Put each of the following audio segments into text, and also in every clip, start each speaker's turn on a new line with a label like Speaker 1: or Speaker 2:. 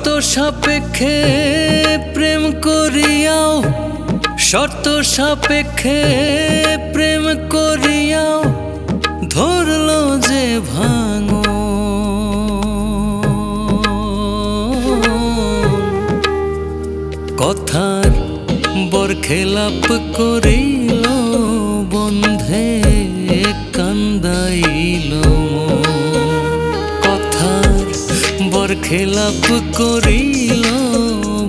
Speaker 1: শর্ত সাপেক্ষে প্রেম করিয়াও, শর্ত সাপেক্ষে প্রেম করিয়াও ধরলো যে ভাঙন। কথার বরখেলাপ করিল বন্ধে কান্দাইল মন। কথার বরখেলাপ করিল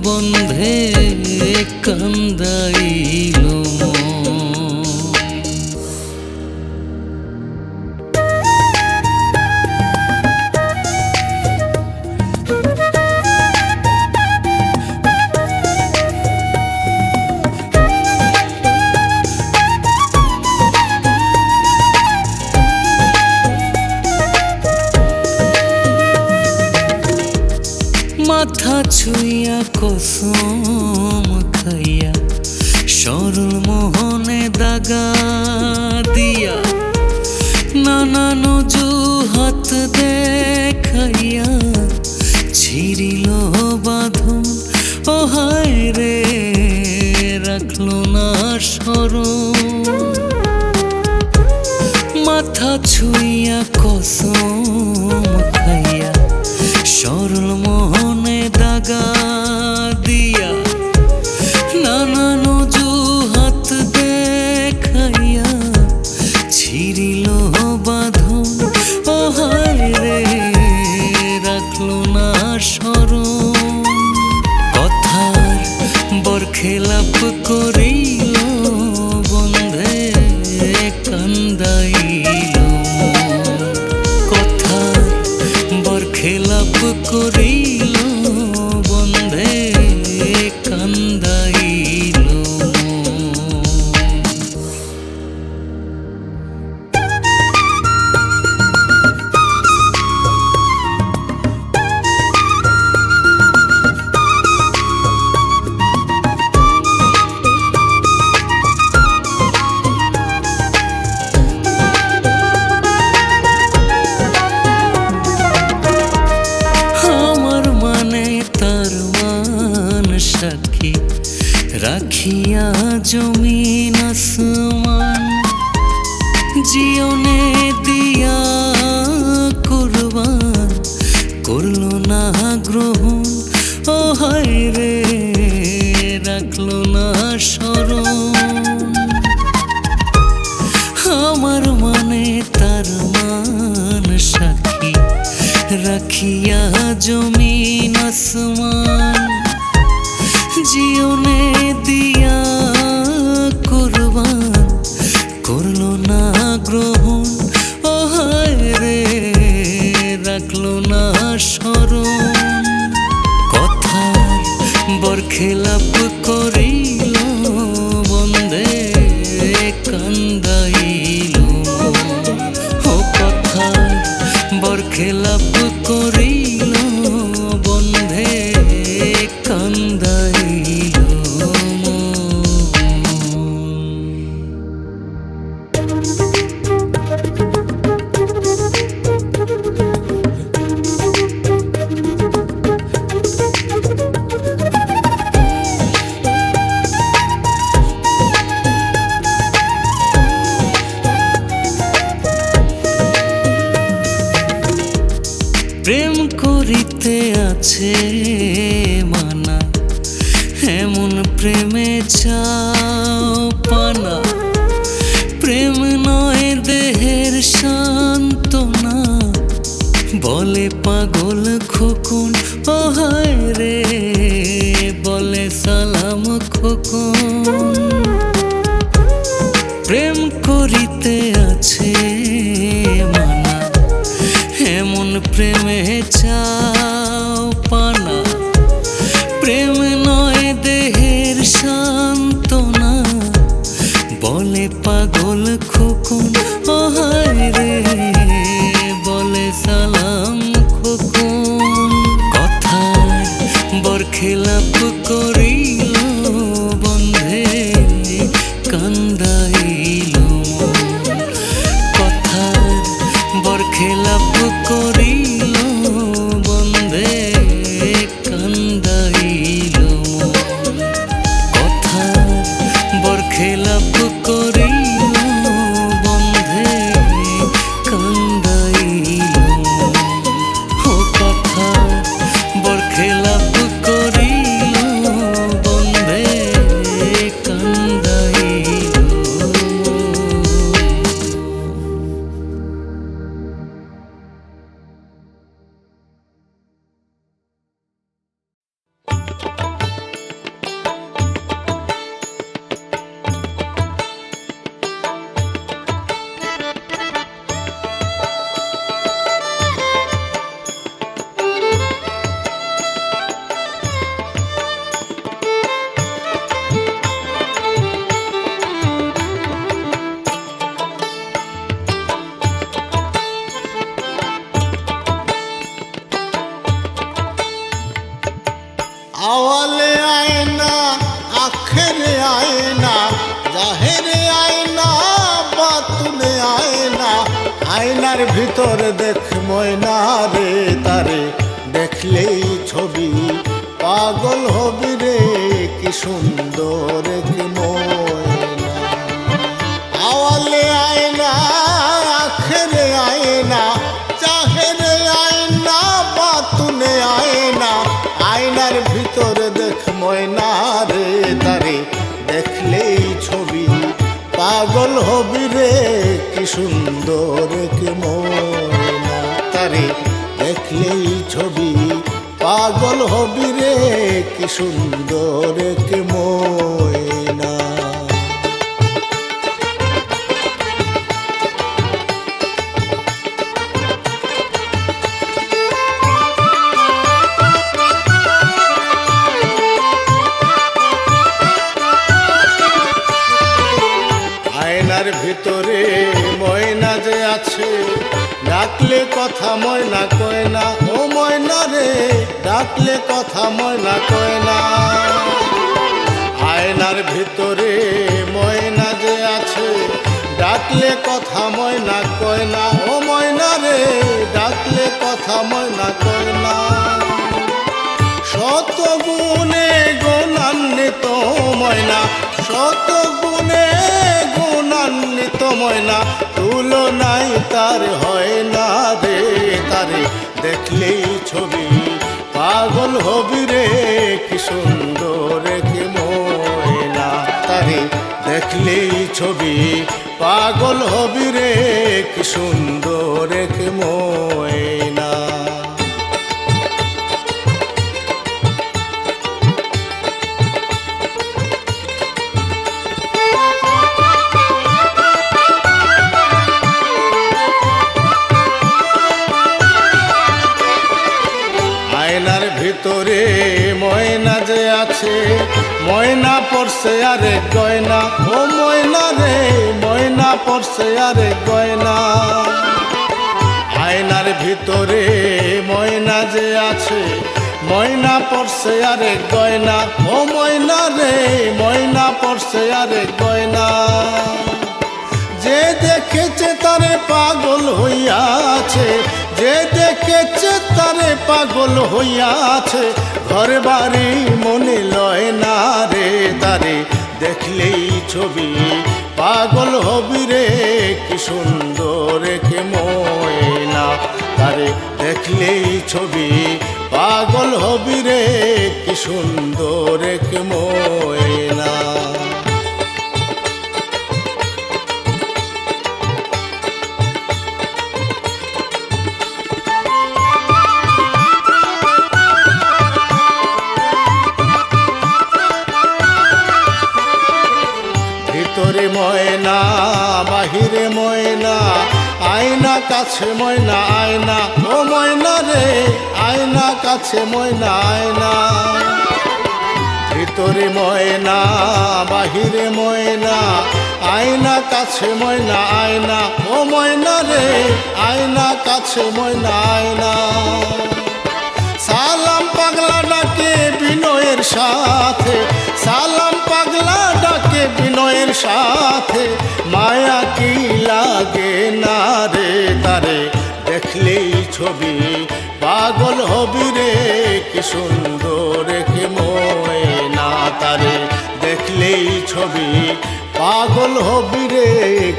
Speaker 1: বন্ধে কান্দাইল মন। মাথা ছুঁইয়া কসম খাইয়া সরল মোহনে দাগা দিয়া, নানান অজুহাত দেখাইয়া ছিড়িল বাঁধন। ও হায় রে রাখলো না স্মরণ। মাথা ছুঁইয়া কসম খাইয়া সরল মোহনে দাগা দিয়া, নানান অজুহাত দেখাইয়া ছিড়িল বাঁধন। ও হায় রে রাখলো না স্মরণ। কথার বরখেলাপ করিল বন্ধে কান্দাইল মন। কথার বরখেলাপ করিল বন্ধে কান্দাইল মন। সাক্ষী রাখিয়া জমিন আসমান, জীবনে দিয়া কুরবান করলো না গ্রহণ। ও হায় রে রাখলো না স্মরণ। আমার মানে তার মান সাক্ষী রাখিয়া জমিন আসমান, জীবনে দিয়া কুরবান করলো না গ্রহণ। ও হায় রে রাখলো না স্মরণ। কথার বরখেলাপ করিল বন্ধে কান্দাইল মন। ও কথার বরখেলাপ করিল বন্ধে কান্দাইল মন। প্রেম করিতে আছে মানা, এমন প্রেমে চাও পানা। প্রেম নয় দেহের সান্ত্বনা, বলে পাগল খোকন। ও হায় রে বলে সালাম খোকন। প্রেম করিতে আছে মানা, এমন প্রেমে চাও পানা। প্রেম নয় দেহের সান্ত্বনা, বলে পাগল খোকন। ও হায় রে বলে সালাম খোকন। কথার বরখেলাপ করিল বন্ধে কান্দাইল মন। কথার বরখেলাপ করিল বন্ধে কান্দাইল।
Speaker 2: আয়নার ভিতর দেখ ময়না রে, তারে দেখলেই ছবি পাগল হবি রে, কি সুন্দর কি ময়না। আওয়ালে আয়না আখেরে আয়না, চাহেরে আয়না বাতুনে আয়না, আয়নার ভিতর দেখ ময়না রে, তারে দেখলেই ছবি পাগল হবি রে, কি সুন্দর কি ময়না। তারে দেখলেই ছবি পাগল হবি রে, কি সুন্দর কি ময়না। আয়নার ভিতরে ময়না যে আছে, ডাকলে কথা ময়না কয় না, ও ময়না রে ডাকলে কথা ময়না কয় না। আয়নার ভিতরে ময়না যে আছে, ডাকলে কথা ময়না কয় না, ও ময়না রে ডাকলে কথা ময়না কয় না। শত গুণে গুণান্বিত ময়না, শত গুণে গুণান্বিত ময়না, তুলনাই তার হয় না রে, তারে দেখলেই ছবি পাগল হবি রে, কি সুন্দর কি ময়না। তারে দেখলেই ছবি পাগল হবি রে, কি সুন্দর কি ময়না। আয়নার ভিতরে ময়না যে আছে, ময়না পড়ছে আরে গয়না, ও ময়না রে ময়না পড়ছে আরে গয়না। আয়নার ভিতরে ময়না যে আছে, ময়না পড়ছে আরে গয়না, ও ময়না রে ময়না পড়ছে আরে গয়না। যে দেখেছে তারে পাগল হইয়াছে, যে দেখেছে তারে পাগল হইয়াছে, ঘর বাড়ি মনে লয় না রে, তারে দেখলেই ছবি পাগল হবি রে, কি সুন্দর কি ময়না। তারে দেখলেই ছবি পাগল হবি রে, কি সুন্দর কি ময়না। ভিতরে ময়না বাহিরে ময়না, আয়না কাছে ময়না আয়না, ও ময়না রে আয়না কাছে ময়না আয়না। ভিতরে ময়না বাহিরে ময়না, আয়না কাছে ময়না আয়না, ও ময়না রে আয়না কাছে ময়না আয়না। সালাম পাগলা ডাকে বিনয়ের সাথে, সালাম পাগলা ডাকে বিনয়ের সাথে, মায়া কি লাগে না রে, তারে দেখলেই ছবি পাগল হবি রে, কি সুন্দর কি ময়না। তারে দেখলেই ছবি পাগল হবি রে,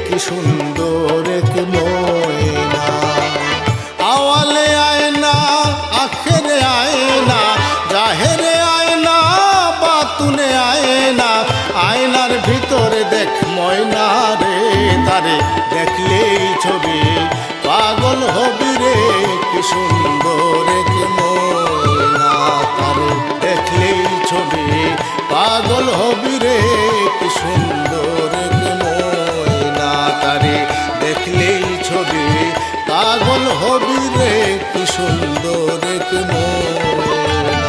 Speaker 2: কি সুন্দর কি ময়না। আওয়ালে আয়না আখেরে আয়না, জাহেরে আয়না বাতুনে আয়না, আয়নার ভিতরে দেখ ময়না রে, তারে দেখলেই ছবি পাগল হবি রে, কি সুন্দর কি ময়না। তারে দেখলেই ছবি পাগল হবি রে, কি সুন্দর কি ময়না। তারে দেখলেই ছবি পাগল হবি রে, কি সুন্দর কি ময়না।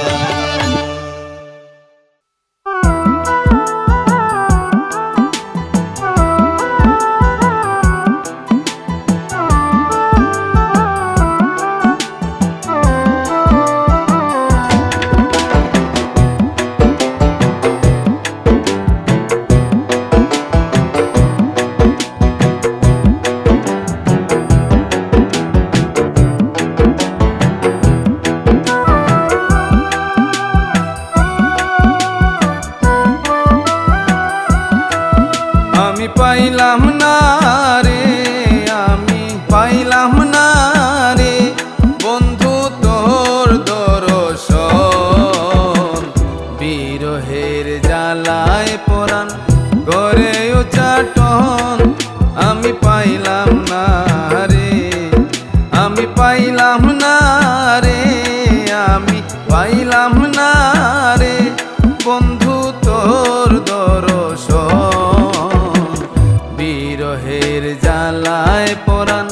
Speaker 3: বিরহের জ্বালায় পরাণ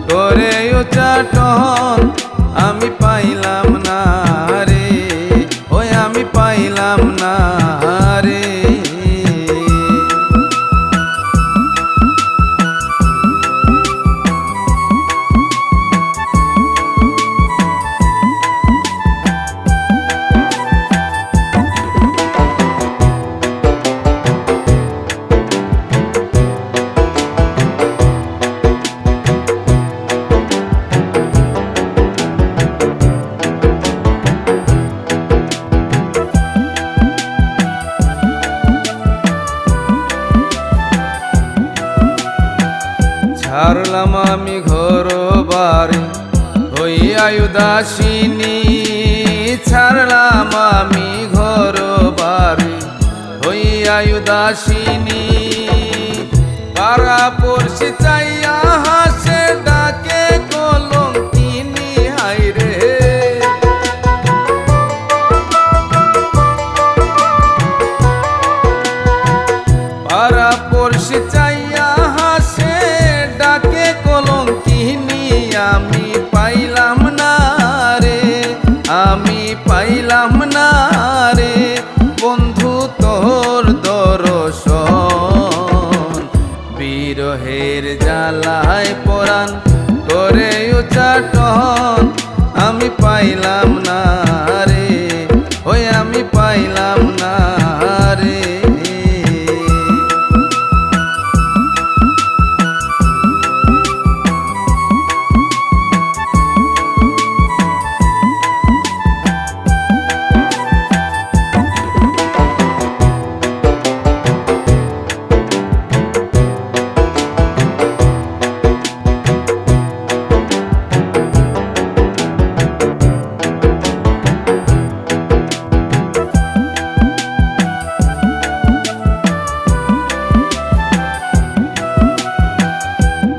Speaker 3: করে উচ্চাটন আমি পাইলাম না রে, ওই আমি পাইলাম না রে। ছাড়লাম আমি ঘর বাড়ি হইয়া উদাসিনী, ছাড়লাম আমি ঘর বাড়ি হইয়া উদাসিনী। পাড়া পড়শি চাইয়া হাসে ডাকে কলঙ্কিনী হায়রে, পাড়া পড়শি চাইয়া হাসে ডাকে কলঙ্কিনী আমি পাইলাম না রে, আমি পাইলাম না রে। বন্ধু তোর দর্শন বিরহের জ্বালায় পরাণ করে উচ্চাটন আমি পাইলাম না রে, ওই আমি পাইলাম না রে।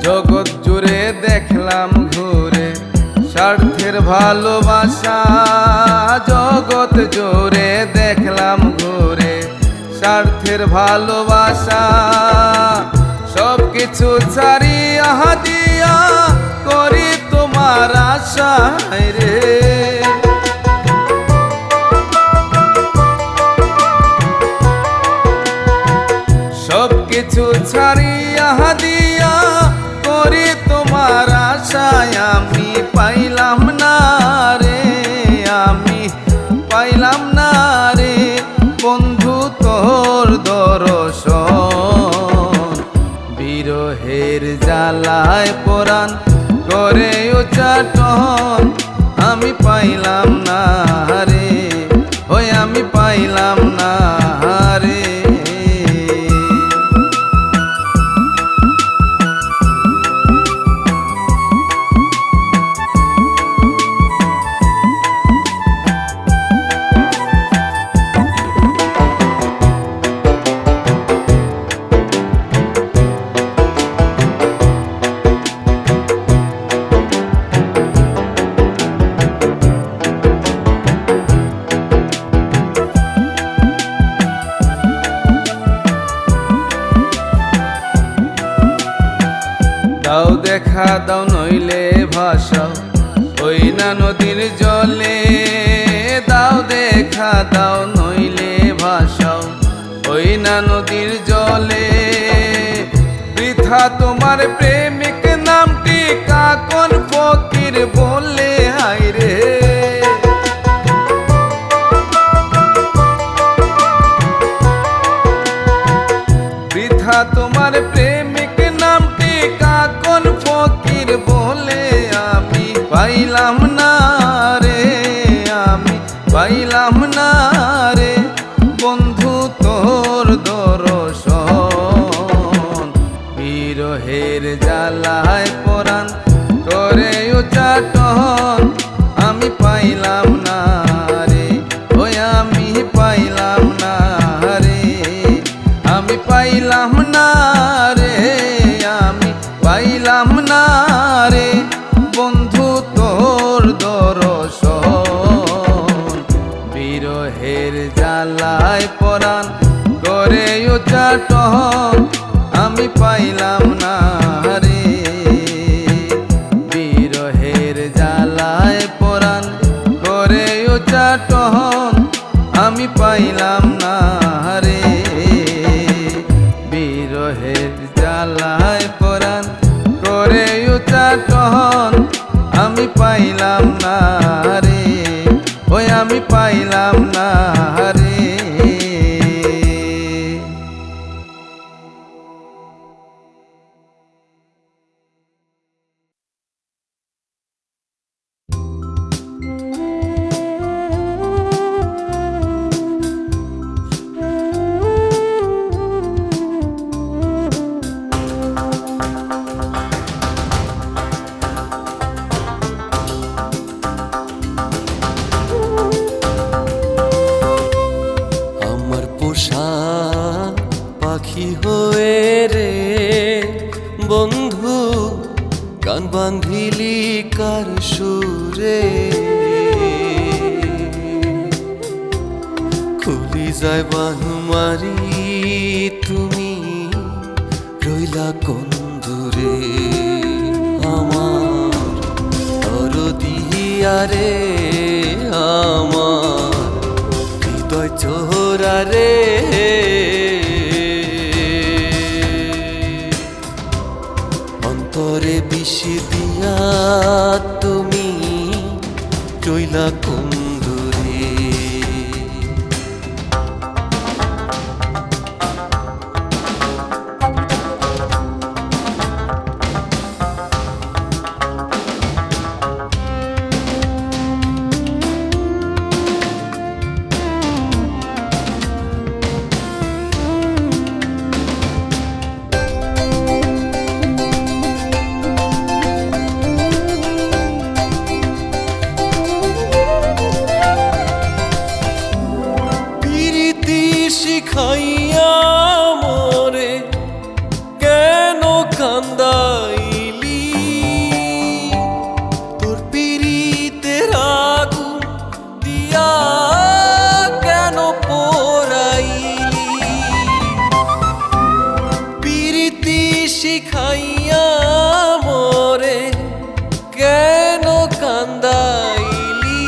Speaker 3: জগৎ জুড়ে দেখলাম ঘুরে স্বার্থের ভালোবাসা, জগৎ জুড়ে দেখলাম ঘুরে স্বার্থের ভালোবাসা। সব কিছু ছাড়িয়া দিয়া করি তোমার আশা রে, সব কিছু ছাড়িয়া দিয়া করি তোমার আশায় আমি পাইলাম না রে, আমি পাইলাম না রে। বন্ধু তোর দর্শন বিরহের জ্বালায় পরাণ করে উচ্চাটন আমি পাইলাম না রে, ওই আমি পাইলাম না রে। দাও দেখা দাও নইলে ভাষাও ওই না নদীর জলে, দাও দেখা দাও নইলে ভাষাও ওই না নদীর জলে। বৃথা তোমার প্রেমিক নামটি কাকন ফকির বলে হায়রে, বৃথা তোমার প্রেমিক নামটি কাকন ফকির বলে আমি পাইলাম না রে, আমি পাইলাম না রে। বন্ধু তোর দর্শন বিরহের জ্বালায় পরাণ করে উচ্চাটন আমি পাইলাম না রে, ওই আমি পাইলাম না রে, আমি পাইলাম না রে, আমি পাইলাম না রে। বন্ধু তোর দর্শন বিরহের জ্বালায় পরাণ করে উচ্চাটন আমি পাইলাম না। চাটন আমি পাইলাম না রে, ওই আমি পাইলাম না রে।
Speaker 1: আমার পোষা পাখি হয়ে রে বন্ধু গান বাঁধিলি কার সুরে, খুলি যায় বানু মারি তুমি রইলা কোন দূরে। আমার দরদিয়া রে আমার হৃদয় চোরা রে, অন্তরে বিষ দিয়া তুমি রইলা কোন দূরে। শিখাইয়া মোরে কেন কান্দাইলি, তোর পিরিতের আগুন দিয়া কেন পোড়াইলি। পিরিতি শিখাইয়া মোরে কেন কান্দাইলি,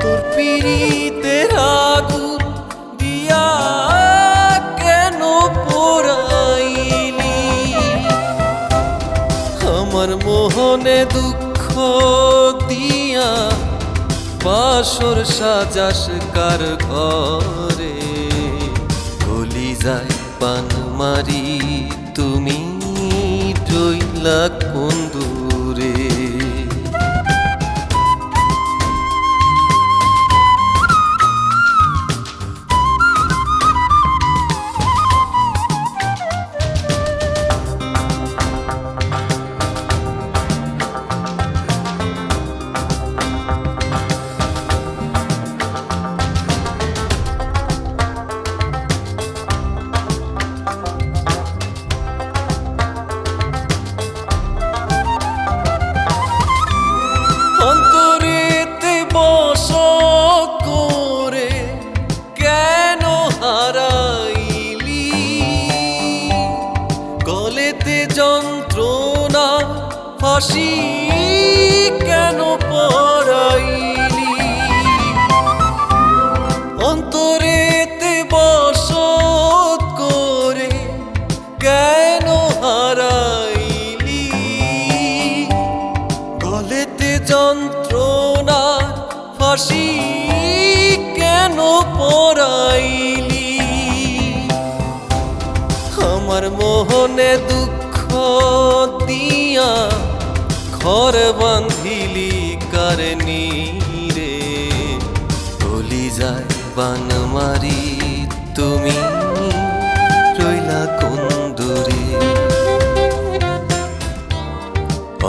Speaker 1: তোর পিরিতের আগুন দিয়া কেন পোড়াইলি। আমার মোহনে দুঃখ দিয়া বাসর সাজাস কার ঘরে, গলি যায় পান মারি তুমি রইলা কোন দূরে। অন্তরেতে বস করে কেন হারাইলি, গলেতে যন্ত্রণা ফাঁসি কেন পড়াইলি। অন্তরেতে বস করে কেন হারাইলি, গলেতে যন্ত্রণা ফাঁসি কেন পড়াইলি। আমার মোহনে দুঃখ দিয়া ঘর বাঁধিলি কারণী রে, গলি যায় বান মারি তুমি রইলা কোন দূরে।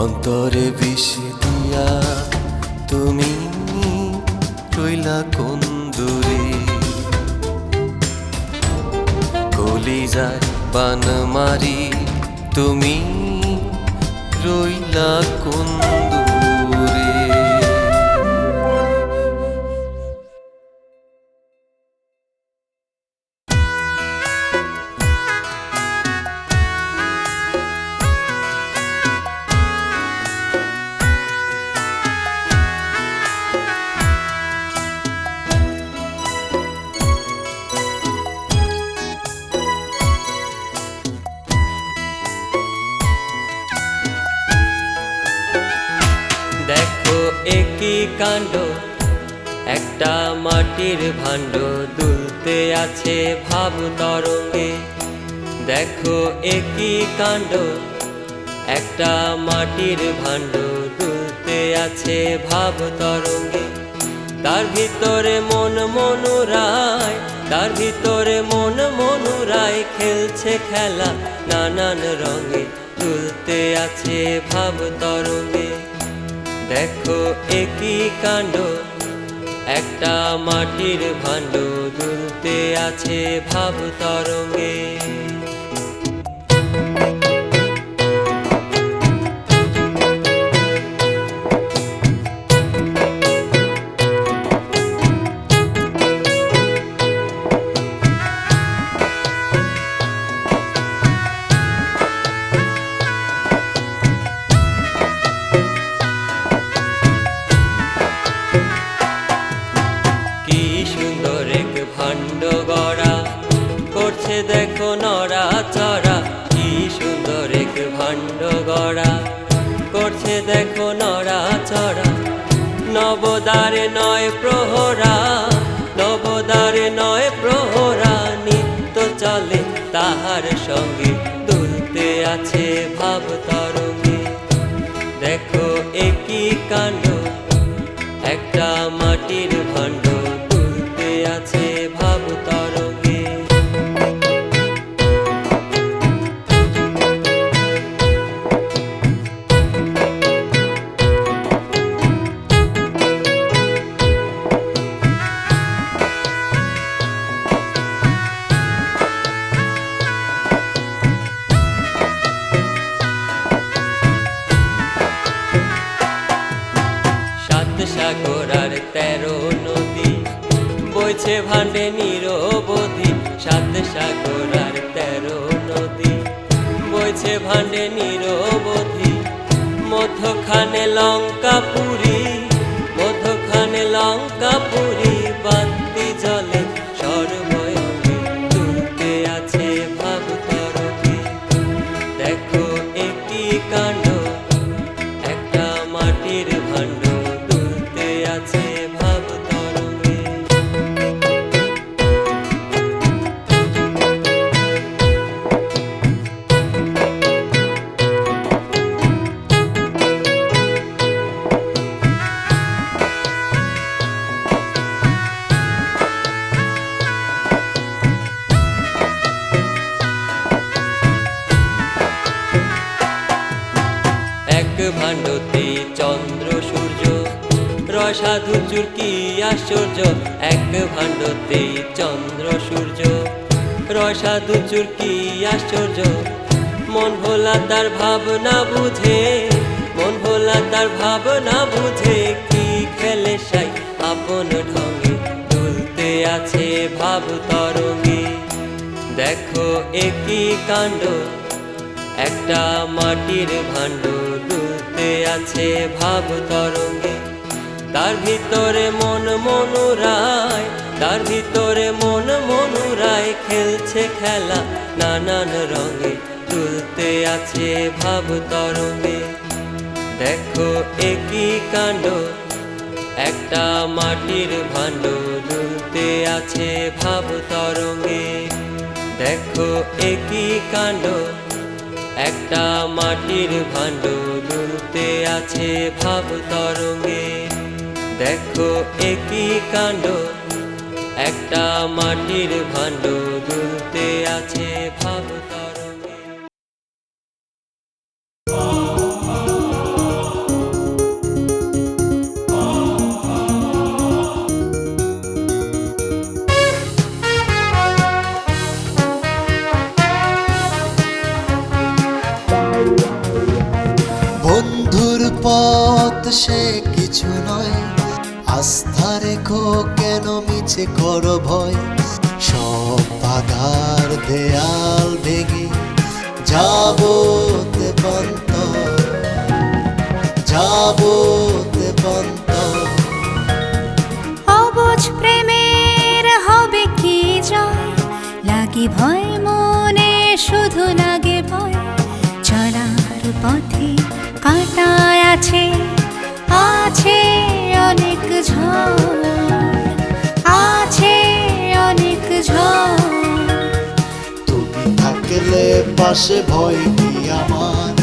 Speaker 1: অন্তরে বিষ দিয়া তুমি রইলা কোন দূরে, গলি যায় বান মারি তুমি রইলা কোন দূরে।
Speaker 4: কাণ্ড, একটা মাটির ভাণ্ড দুলতে আছে ভাব তরঙ্গে। দেখো একই কাণ্ড, একটা মাটির ভাণ্ড দুলতে আছে ভাব তরঙ্গে। তার ভিতরে মন মনুরায়, তার ভিতরে মন মনুরায় খেলছে খেলা নানান রঙে, দুলতে আছে ভাব তরঙ্গে। দেখো একই কাণ্ড, একটা মাটির ভাণ্ড দুলতে আছে ভাব তরঙ্গে। ভাণ্ড গড়া করছে দেখো নড়া চড়া, কি সুন্দর এক ভাণ্ড গড়া করছে দেখো নড়া চড়া। নবদ্বারে নয় প্রহরা, নবদ্বারে নয় প্রহরা, নিত্য চলে তাহার সঙ্গে, দুলতে আছে ভাব তরঙ্গে। দেখো একই কাণ্ড, একটা মাটির ভাণ্ড দুলতে আছে ভাব তরঙ্গে। সাগর আর 13 নদী বইছে ভাণ্ডে নিরবধি, সাত সাগর আর 13 নদী বইছে ভাণ্ডে নিরবধি। মধ্যখানে লঙ্কাপুরী, মধ্যখানে লঙ্কাপুরী, বাতি জলে সর্বয়ঙ্গে, দুলতে আছে ভাব তরঙ্গে। দেখো একই কাণ্ড, একটা মাটির ভাণ্ড দুলতে আছে ভাব তরঙ্গে। এক ভাণ্ডতে চন্দ্র সূর্য, রসাধু চুরকি আশ্চর্য। এক ভাণ্ডতে চন্দ্র সূর্য, রসাধু চুরকি আশ্চর্য। মন ভোলা তার ভাবনা বুঝে, মন ভোলা তার ভাবনা বুঝে, কি খেলে সাই আপন ঢঙ্গে, দুলতে আছে ভাব তরঙ্গে। দেখো একই কাণ্ড, একটা মাটির ভাণ্ড দুলতে আছে ভাব তরঙ্গে। তার ভিতরে মন মনুরায়, তার ভিতরে মন মনুরায় খেলছে খেলা নানান রঙে, দুলতে আছে ভাব তরঙ্গে। দেখো একই কাণ্ড, একটা মাটির ভাণ্ড দুলতে আছে ভাব তরঙ্গে। দেখো একই কাণ্ড, একটা মাটির ভাণ্ড দুলতে আছে ভাব তরঙ্গে। দেখো একই কাণ্ড, একটা মাটির ভাণ্ড দুলতে আছে ভাব তরঙ্গে।
Speaker 5: বন্ধুর পথ সে কিছু নয়, আস্থা রেখো কেন মিছে করো ভয়। সব বাধার দেয়াল ভেঙে যাবো দেবন্ত, যাবো দেবন্ত।
Speaker 6: অবুঝ প্রেমের হবে কি জয়, লাগে ভয় মনে, শুধু লাগে ভয়। চলার পথে কাঁটা আছে, আছে অনেক ঝড়, আছে অনেক ঝড়।
Speaker 5: তুমি থাকলে পাশে ভয় কি আমার,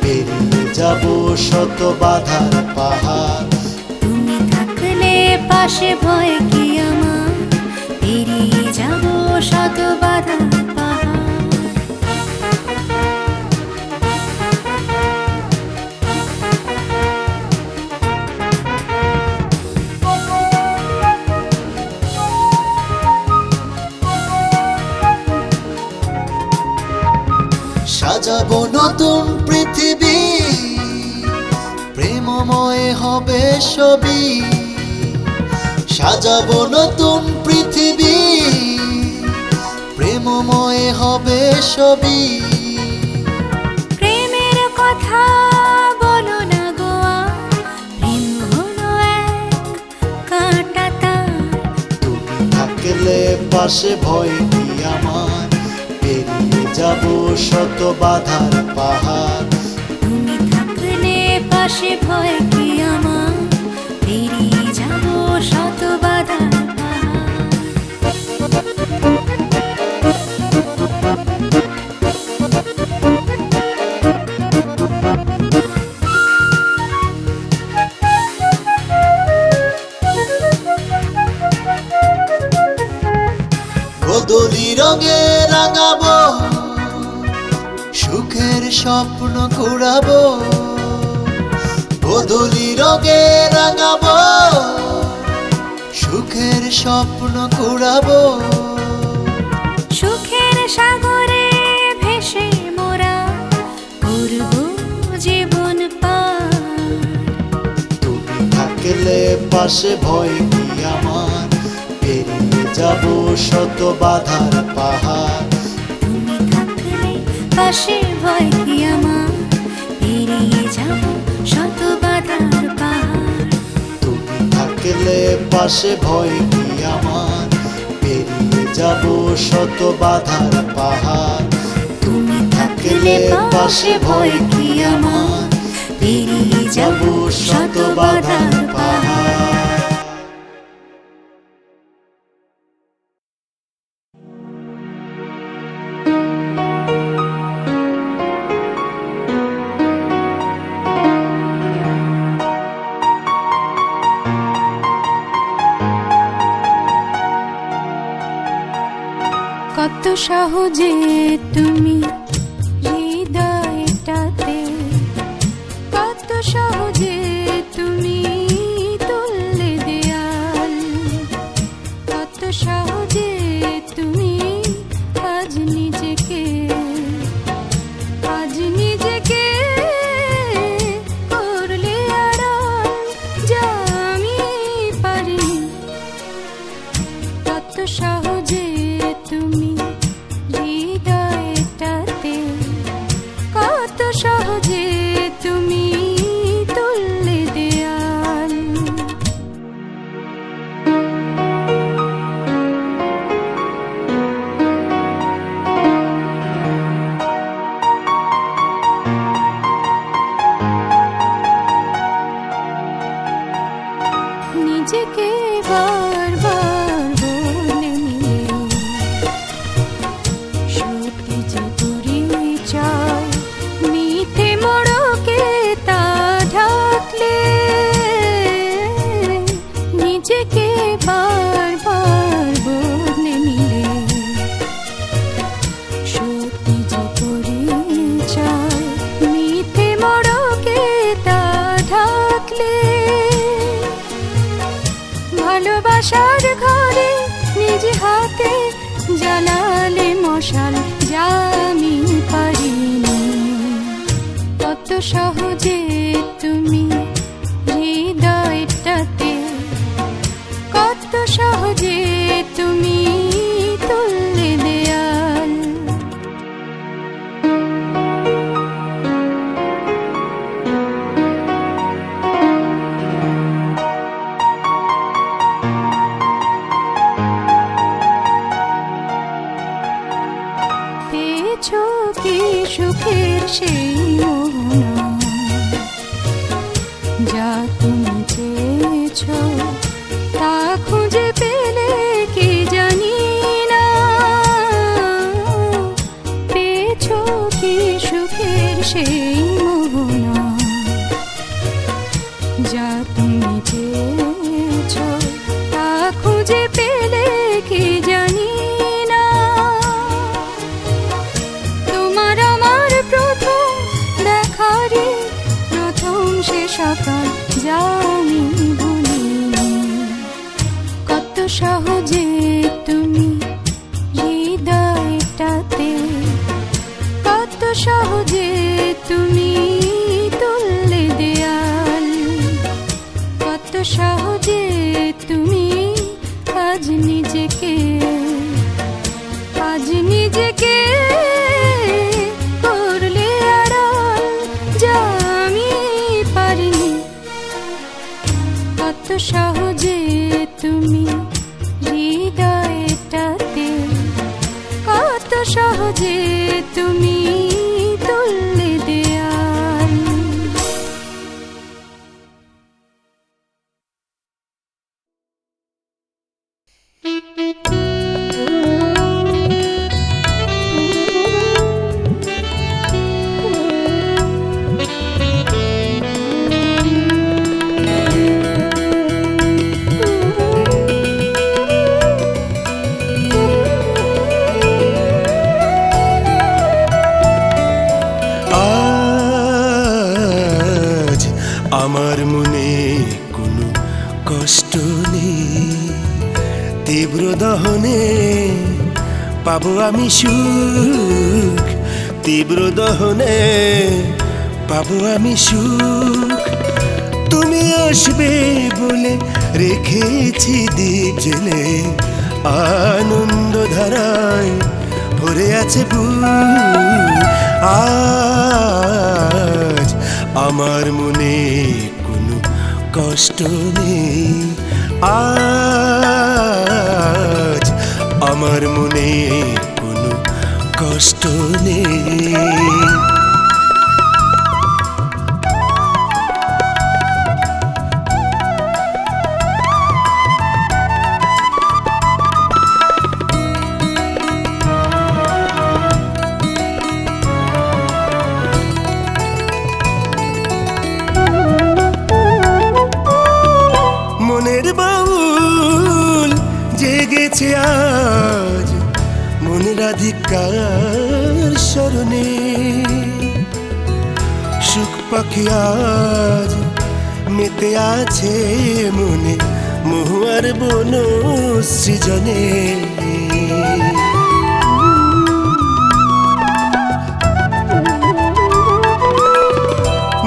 Speaker 5: পেরিয়ে যাব শত বাধার পাহাড়।
Speaker 6: তুমি থাকলে পাশে ভয় কি আমার, পেরিয়ে যাব শত বাধা পাহাড়।
Speaker 5: সাজাবো নতুন পৃথিবী, প্রেমময় হবে সবই। সাজাবো নতুন পৃথিবী, প্রেমময় হবে সবই।
Speaker 6: প্রেমের কথা বলো না গো আর, প্রেম হলো এক কাঁটা তার।
Speaker 5: তুমি থাকলে পাশে ভয় কি আমার, পেরিয়ে যাব শত বাধার পাহাড়।
Speaker 6: তুমি থাকলে পাশে ভয় কি আমার, পেরিয়ে যাব শত বাধা পাহাড়।
Speaker 5: গোদলি রঙে রাঙাবো, সুখের স্বপ্ন ঘুরাবো। গোদলি রঙে রাঙাবো, সুখের স্বপ্ন ঘুরাবো।
Speaker 6: সুখের সাগরে ভেসে মোরা করব জীবন পার।
Speaker 5: তুমি থাকলে পাশে ভয় কি আমার, পেরিয়ে যাব শত বাধার পাহাড়।
Speaker 6: তুমি থাকলে পাশে ভয় কি আমার, পেরিয়ে যাব শত বাধার পাহাড়।
Speaker 5: তুমি থাকলে পাশে ভয় কি আমার, পেরিয়ে যাব শত বাধার পাহাড়।
Speaker 6: তুমি থাকলে পাশে ভয় কি আমার, পেরিয়ে যাব শত বাধার পাহাড়। কত সহজে তুমি হৃদয়টাতে, কত সহজে তুমি তুললে দেয়াল। কত সহজে তুমি আজ নিজেকে করলে আড়াল, যা আমি পারি। কত সহজে তুমি হৃদয়টাতে, কত সহজে তুমি তুললে দেয়াল। নিজেকে বারবার বলে নিলে সত্যি যে পরিচয়, মিথ্যে মোড়কে তা ঢাকলে। নিজেকে বারবার বলে নিলে সত্যি যে পরিচয়, মিথ্যে মোড়কে তা ঢাকলে। ভালোবাসার ঘরে নিজ হাতে জ্বালালে মশাল, যা আমি পারিনি। কত সহজে তুমি হৃদয়টাতে, কত সহজে তুমি তুললে দেয়াল। পেয়েছো কি সুখের সেই মোহনা, যা তুমি চেয়েছো সেই মোহনা যা তুমি চেয়েছ তা খুঁজে পেলে কি জানি না। তোমার আমার প্রথম দেখারই প্রথম সে সকাল যা আমি ভুলিনি। কত সহজে তুমি হৃদয়টাতে, কত সহজে তুমি তুললে দেয়াল, কত সহজে তুমি আজ নিজেকে, আজ নিজেকে করলে আড়াল যা আমি পারিনি। কত সহজে তুমি হৃদয়টাতে, কত সহজে তুমি তুললে দেয়াল।
Speaker 7: আজ আমার মনে কোনো কষ্ট নেই, তীব্র দহনে পাবো আমি সুখ, তীব্র দহনে পাবো আমি সুখ। তুমি আসবে বলে রেখেছি দ্বীপ জেলে, আনন্দ ধারায় ভরে আছে বুক। আজ আমার মনে কোনো কষ্ট নেই, আজ আমার মনে কোনো কষ্ট নেই। মনের বাউল জেগেছে আজ মন রাধিকার স্মরণে, সুখ পাখি আজ মেতে আছে মনে মহুয়ার বন সৃজনে।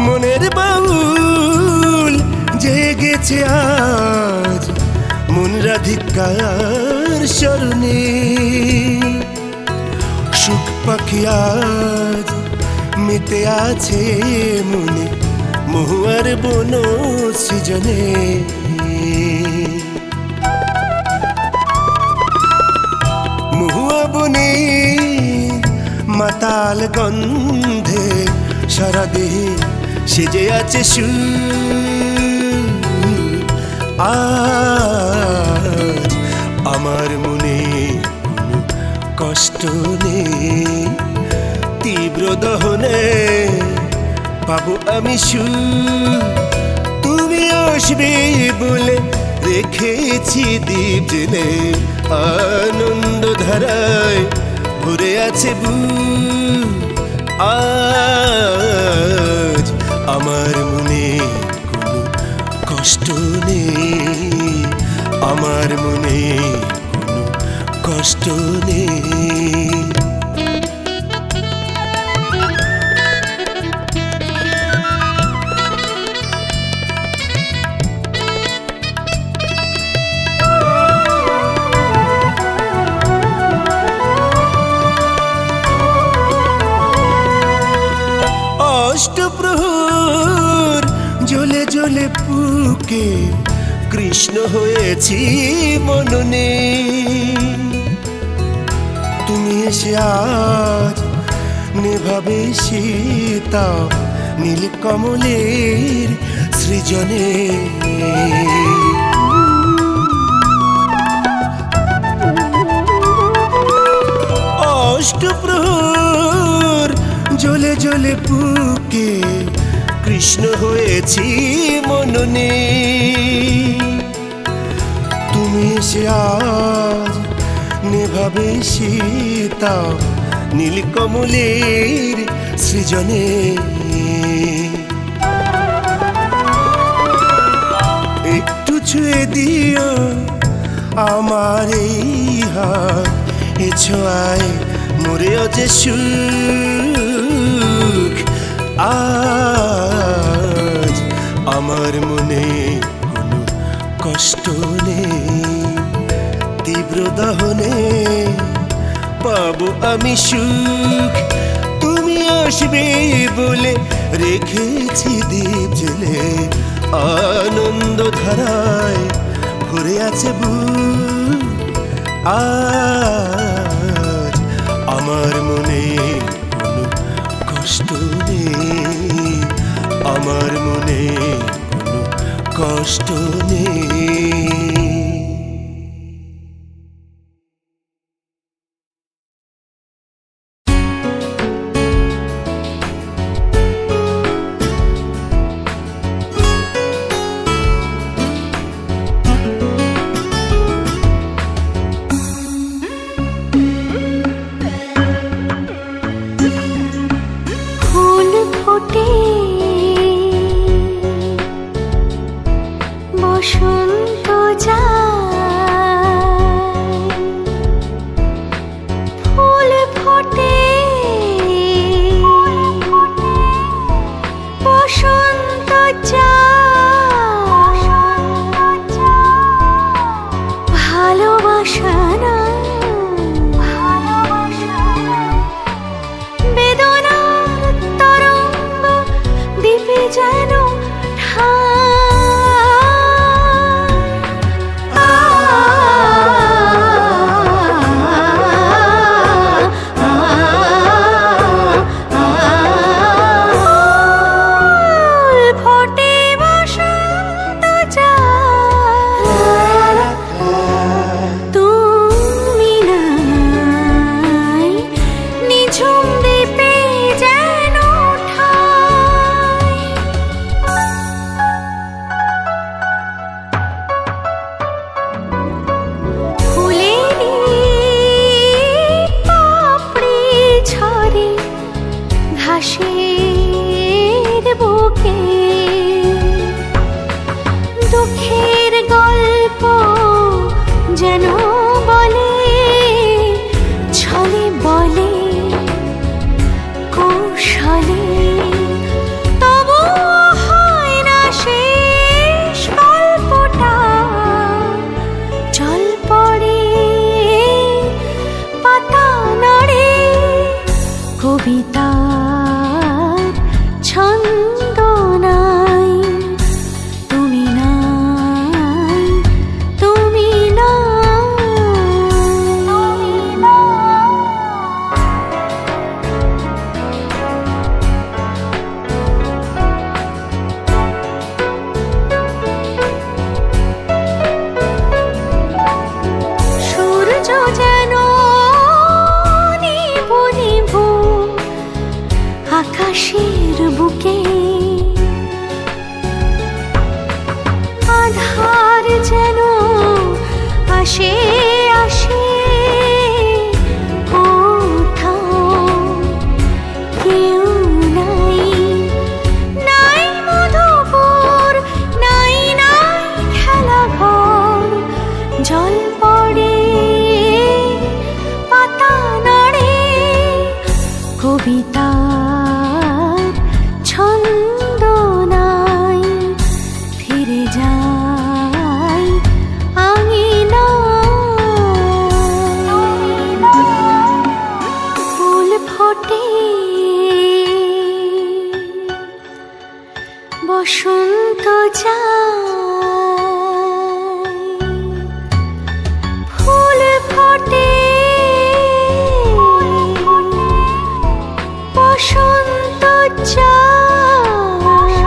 Speaker 7: মনের বাউল জেগেছে আজ মন রাধিকার স্মরণে, সুখ পাখি আজ মেতে আছে মনে মহুয়ার বন সৃজনে। মহুয়া বনে মাতাল গন্ধে সারা দেহে সেজে আছে সুর। আজ আমার মনে কোনো কষ্ট নেই, তীব্র দহনে পাবো আমি সুখ। তুমি আসবে বলে রেখেছি দ্বীপ জেলে, আনন্দ ধারায় ভরে আছে বুক। আজ আমার মনে কোনো কষ্ট নেই, আমার মনে কোনো কষ্ট নেই। অষ্টপ্রহর জ্বলে জ্বলে পুকে কৃষ্ণ হয়েছি মননে। তুমি এসে আজ নেভাবে সীতা নীল কমলের সৃজনে। অষ্টপ্রহর জ্বলে জ্বলে বুকে কৃষ্ণ হয়েছি মননে। তুমি এসে আজ নেভাবে সীতা নীলকমলের সৃজনে। একটু ছুঁয়ে দিও আমার এই হাত, এ ছোঁয়ায় মরেও যে সুখ। আজ আমার মনে কোনো কষ্ট নেই, তীব্র দহনে পাবো আমি সুখ। তুমি আসবে বলে রেখেছি দীপ জেলে, আনন্দ ধারায় ভরে আছে বুক। আজ আমার মনে কোনো কষ্ট নেই, আমার মনে কোনো কষ্ট নেই।
Speaker 6: ফুল ফোটে বসন্ত যায়, ফুল ফোটে বসন্ত যায়, ভালোবাসা না বেদনার তরঙ্গ দ্বীপে যেন ফোটে বসন্ত যায়, তুমি নাই নিঝুম দ্বীপে যেন ঠাই। ফুলেরই পাপড়ি ঝরে ঘাসের বুকে, দুঃখের গল্প যেন বলে, ছলে বলে কৌশলে, তবু হয় না শেষ গল্পটা। জল পড়ে পাতা নড়ে, কবিতার ছন্দ নাই, তুমি নাই, তুমি সূর্য যেন নিভু নিভু আকাশের বুকে, আধার যেন আসে আসে কোথাও কেউ নাই, নাই মধুপুর, নাই নাই খেলা ঘর, জল পড়ে পাতা নড়ে, কবিতার ছন্দ নাই, ফিরে যাই আঙিনায়। ফুল ফোটে বসন্ত যায়, ফুল ফোটে বসন্ত যায়,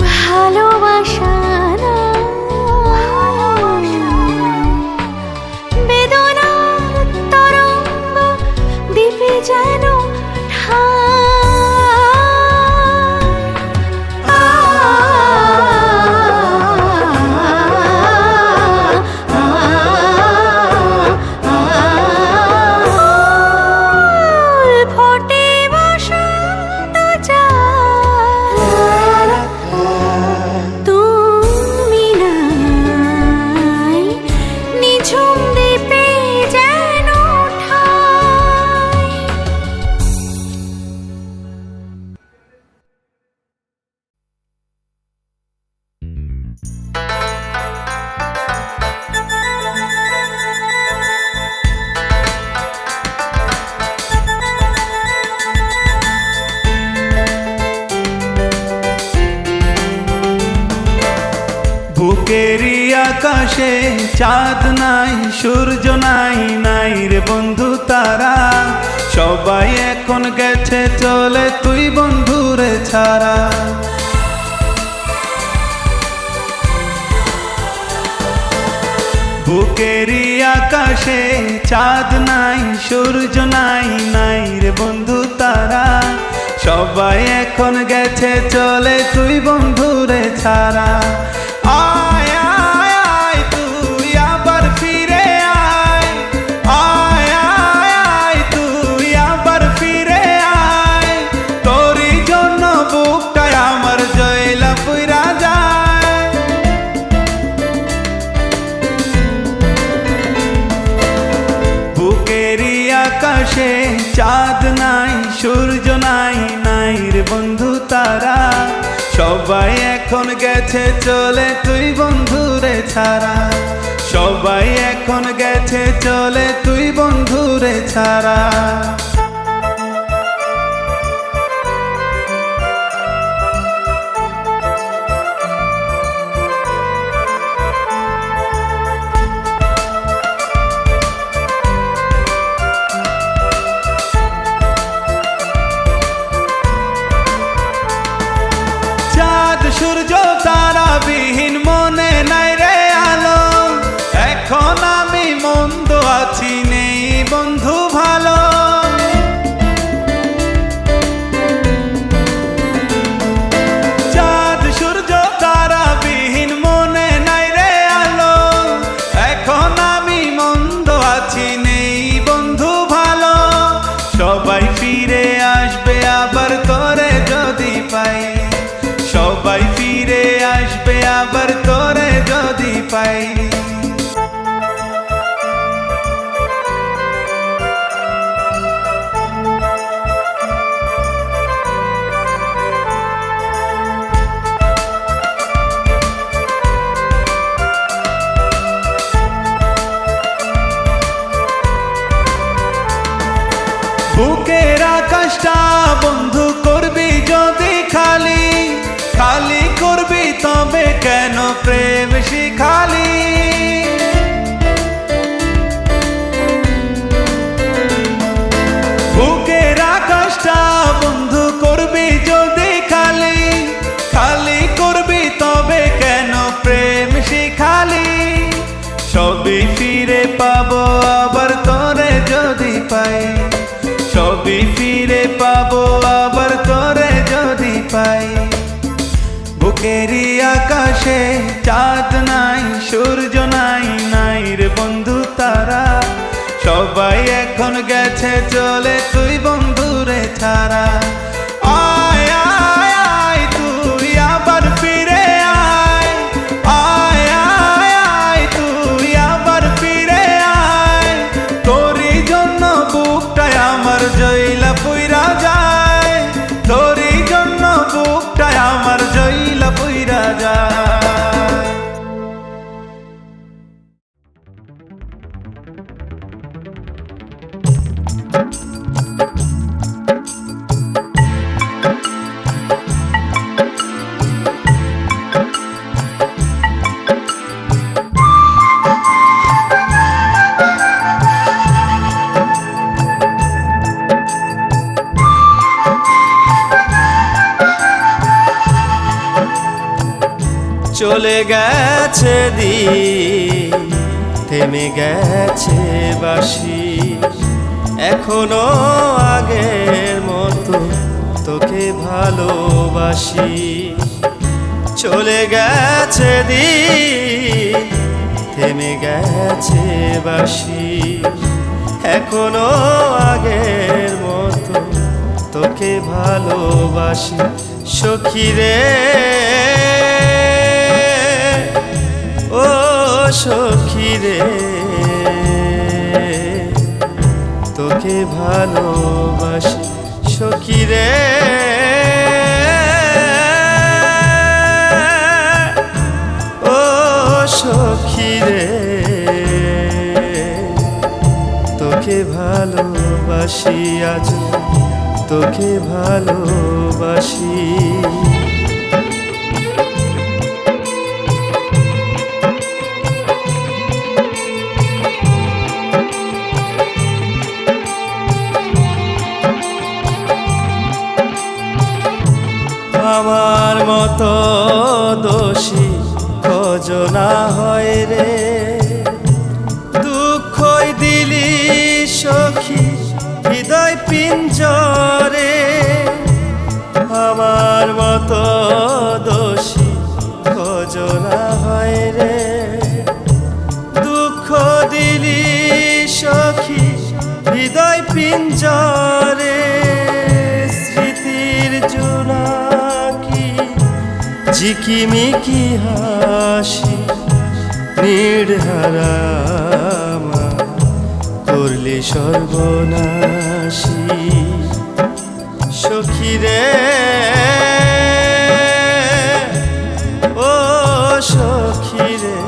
Speaker 6: ভালোবাসা না বেদনার তরঙ্গ দ্বীপে যায়।
Speaker 3: বুকেরই আকাশে চাঁদ নাই, সূর্য নাই, নাই রে বন্ধু তারা। সবাই এখন গেছে চলে, তুই বন্ধুরে ছাড়া। বুকেরই আকাশে চাঁদ নাই, সূর্য নাই, নাই রে বন্ধু তারা। সবাই এখন গেছে চলে, তুই বন্ধুরে ছাড়া। আয় আয় আয় তুই আবার ফিরে আয়, আয় আয় আয় তুই আবার ফিরে আয়। তোরই জন্য বুকটায় আমার জয়লা পুইরা যায়। বুকেরই আকাশে চাঁদ নাই, সূর্য নাই, নাই রে বন্ধু তারা। সবাই এখন গেছে চলে, তুই বন্ধুরে ছাড়া। সবাই এখন গেছে চলে, তুই বন্ধুরে ছাড়া। চাঁদ সূর্য তারা বিহীন মনে নাই রে আলো। এখন আমি মন্দ আছি, নেই বন্ধু ভালো। চাঁদ সূর্য তারা বিহীন মনে নাই রে আলো। এখন আমি মন্দ আছি, নেই বন্ধু ভালো। সবাই ফিরে আসবে আবার তোরে যদি পাই। সবাই ফিরে আসবে আবার তোরে যদি পাই। বুকের আকাশটা বন্ধু করবি যদি খালি, খালি করবি তবে কেন প্রেম শিখালি। বুকের আকাশটা বন্ধু করবি যদি খালি, খালি করবি তবে কেন প্রেম শিখালি। সবই ফিরে পাবো আবার তোরে যদি পাই। সবই ফিরে পাবো আবার তোরে যদি পাই। বুকেরই আকাশে চাঁদ নাই, সূর্য নাই, নাই রে বন্ধু তারা। সবাই এখন গেছে চলে, তুই বন্ধুরে ছাড়া। আয় আয় আয় তুই আবার ফিরে আয়, আয় আয় আয় তুই আবার ফিরে আয়। তোরই জন্য বুকটায় আমার জয়লা পুইরা যায়। তোরই জন্য বুকটায় আমার জয়লা পুইরা যায়।
Speaker 1: চলে গেছে দিন, থেমে গেছে বাঁশি। এখনো আগের মতো তোকে ভালোবাসি। চলে গেছে দিন, থেমে গেছে বাঁশি। এখনো আগের মতো তোকে ভালোবাসি। সখী রে ও সখী রে, তোকে ভালোবাসি। সখী রে ও সখী রে, তোকে ভালোবাসি। আজ তোকে ভালোবাসি। আমার মতো দোষী কজনা হয় রে, দুঃখই দিলি সখী হৃদয় পিঞ্জরে। আমার মতো দোষী কজনা হয় রে, দুঃখ দিলি সখী হৃদয় পিঞ্জরে। স্মৃতির জোনাকি ঝিকিমিকি হাসি নির্হারা আমার করলি সর্বনাশী। সখী রে ও সখী রে,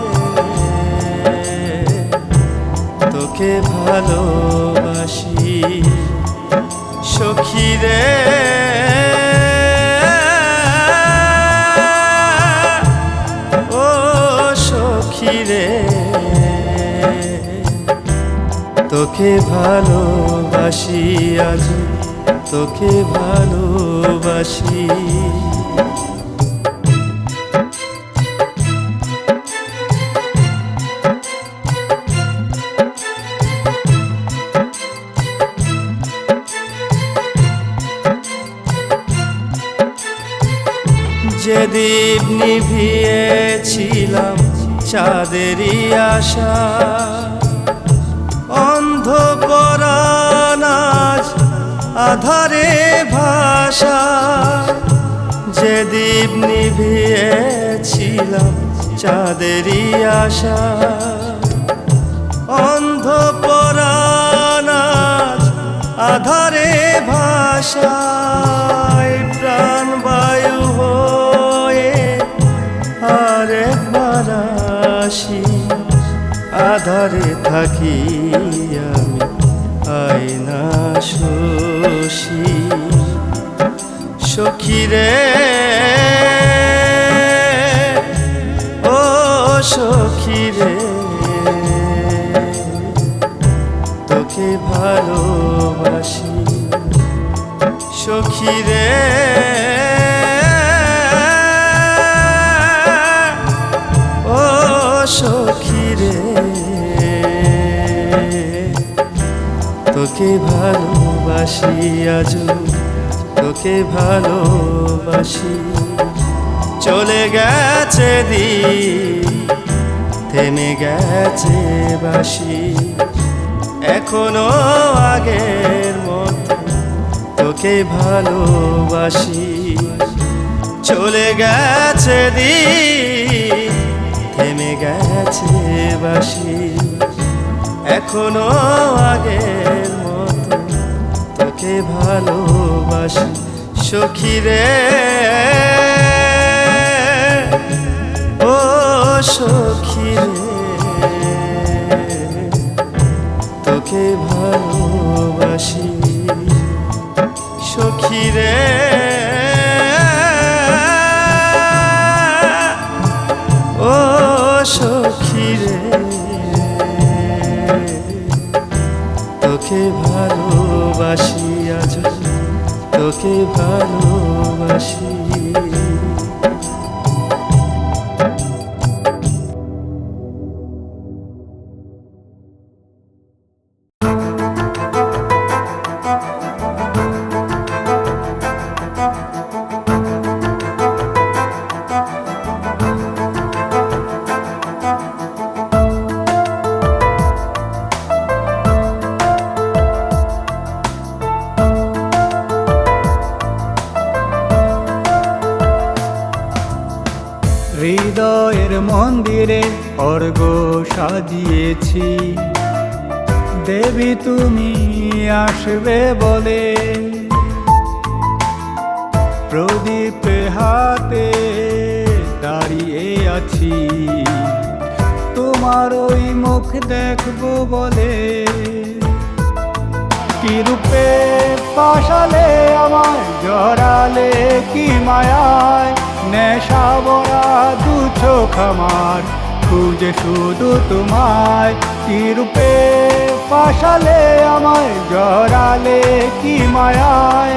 Speaker 1: তোকে ভালোবাসি সখী রে। ও সখী রে, তোকে ভালোবাসি আজ, তোকে ভালোবাসি। যে দীপ নিভিয়েছিলাম চাঁদেরই আশা, অন্ধ পরাণ আজ আধারে ভাষা। যে দীপ নিভিয়েছিলাম চাঁদেরই আশা, অন্ধ পরাণ আজ আধারে ভাষায়। প্রাণবায়ু হয়ে আরেকবার আসি, আধারে থাকি আমি আয়না শোষী। সখী রে ও সখী রে, তোকে ভালোবাসি সখী রে। ও সখী রে, তোকে ভালোবাসি আজ, তোকে ভালোবাসি। চলে গেছে দিন, থেমে গেছে বাসি, এখনো আগের মতো তোকে ভালোবাসি। চলে গেছে দিন, থেমে গেছে বাসি, এখনো আগের মতো তোকে ভালোবাসি সখী রে। ও সখী রে, তোকে ভালোবাসি সখী রে। ও সখী রে, তোকে ভালোবাসি আজ, তোকে ভালোবাসি।
Speaker 8: হৃদয়ের মন্দিরে অর্ঘ্য সাজিয়েছি, দেবী তুমি আসবে বলে। প্রদীপ হাতে দাঁড়িয়ে আছি, তোমার ওই মুখ দেখবো বলে। কি রূপে পাশালে আমায় জড়ালে, কি মায়ায় নেশা ভরা দু চোখ আমার, খুঁজে শুধু তোমায়। কি রূপে পাশালে আমায় জড়ালে, কি মায়ায়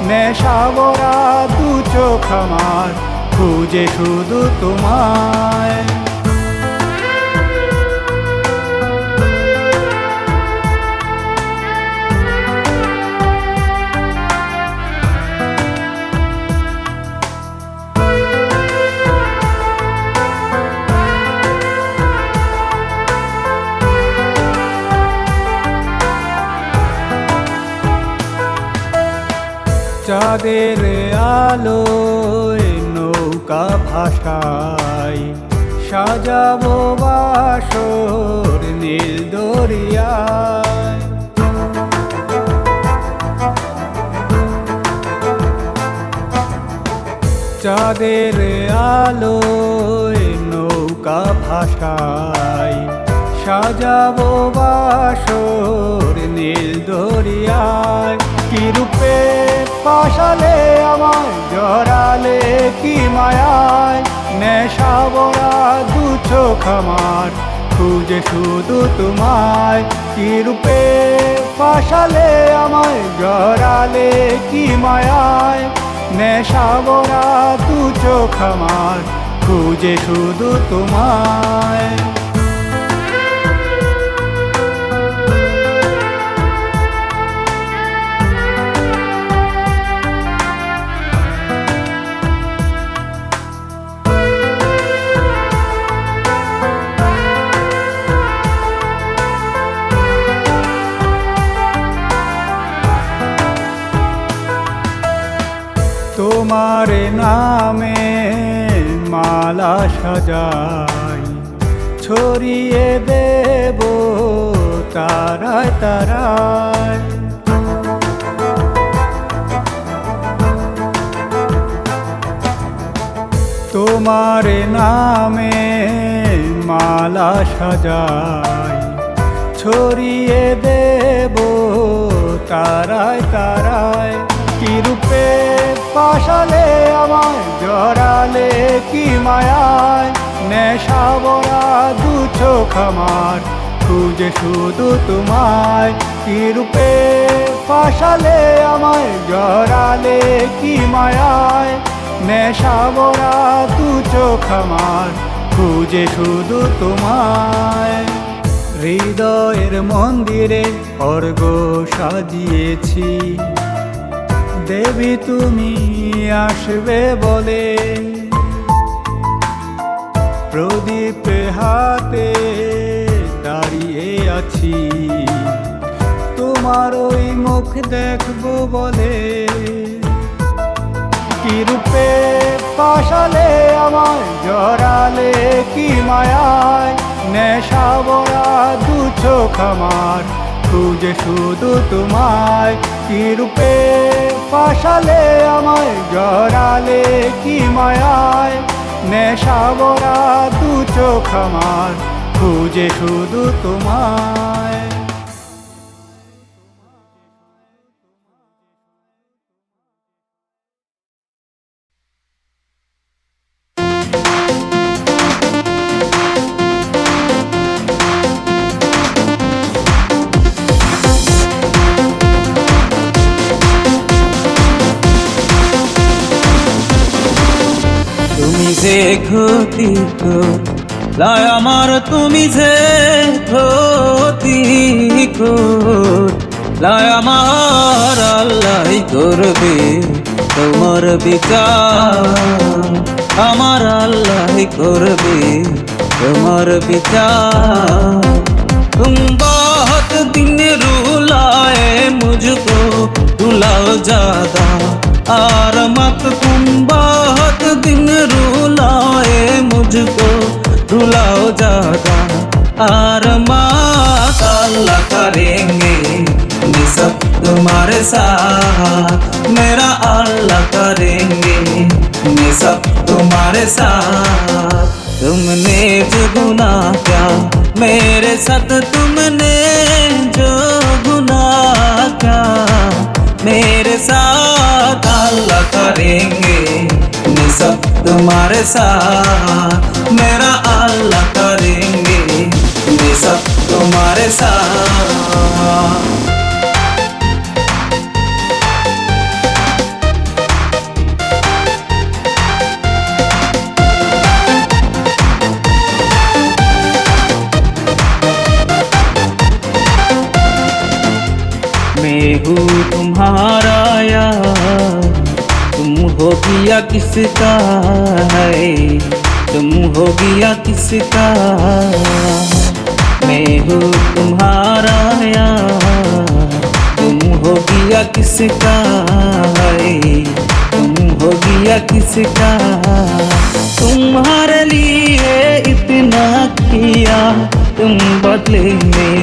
Speaker 8: নেশা ভরা দু চোখ আমার খুঁজে শুধু তোমায়। চাঁদের আলোয় নৌকা ভাসাই সাজাবো বাসর নীল দরিয়ায়। চাঁদের আলোয় নৌকা ভাসাই সাজাবো বাসর নীল দরিয়ায়। কি রূপে পাশালে আমায় জড়ালে কি মায়ায়, নেশা ভরা দু চোখ আমার খুঁজে শুধু তোমায়। কি রূপে পাশালে আমায় জড়ালে কি মায়ায়, নেশা ভরা দু চোখ আমার খুঁজে শুধু তোমায়। তোমার নামে মালা সাজাই ছড়িয়ে দেব তারায় তারায়। তোমার নামে মালা সাজাই ছড়িয়ে দেব তারায় তারায়। কি রূপে পাশালে আমায় জড়ালে কি মায়ায়, নেশা ভরা দু চোখ আমার খুঁজে শুধু তোমায়। কি রূপে পাশালে আমায় জড়ালে কি মায়ায়, নেশা ভরা দু চোখ আমার খুঁজে শুধু তোমায়। হৃদয়ের মন্দিরে অর্ঘ্য সাজিয়েছি, দেবী তুমি আসবে বলে। প্রদীপ হাতে দাঁড়িয়ে আছি, তোমার ওই মুখ দেখবো বলে। কি রূপে পাশালে আমায় জড়ালে কি মায়ায়, নেশা ভরা দু চোখ আমার খুঁজে শুধু তোমায়। কি রূপে পাশালে আমায় জড়ালে কি মায়ায়, নেশা ভরা দু চোখ আমার খুঁজে শুধু তোমায়।
Speaker 9: তুমি যে ক্ষতি লাই আমার, তুমি যে ক্ষতি লাই আমার, আল্লাহ করবে তোমার বিচার। আমার আল্লাহ করবে তোমার বিচার। तुम बहुत दिन रुलाए मुझको, रुलाओ ज्यादा और मत। तुम बहुत दिन रुलाए मुझको, रुलाओ ज्यादा और मत। अल्लाह करेंगे ये सब तुम्हारे साथ, मेरा अल्लाह करेंगे ये सब तुम्हारे साथ। तुमने जो गुनाह किया मेरे साथ, तुमने जो गुनाह किया मेरे साथ, अल्लाह करेंगे ये सब तुम्हारे साथ, मेरा अल्लाह करेंगे ये सब तुम्हारे साथ। हो गया किसका है, तुम हो गया किसका, मैं हूँ तुम्हारा यार, तुम हो गया किसका है, तुम हो गया किसका। तुम्हारे लिए इतना किया, तुम बदले में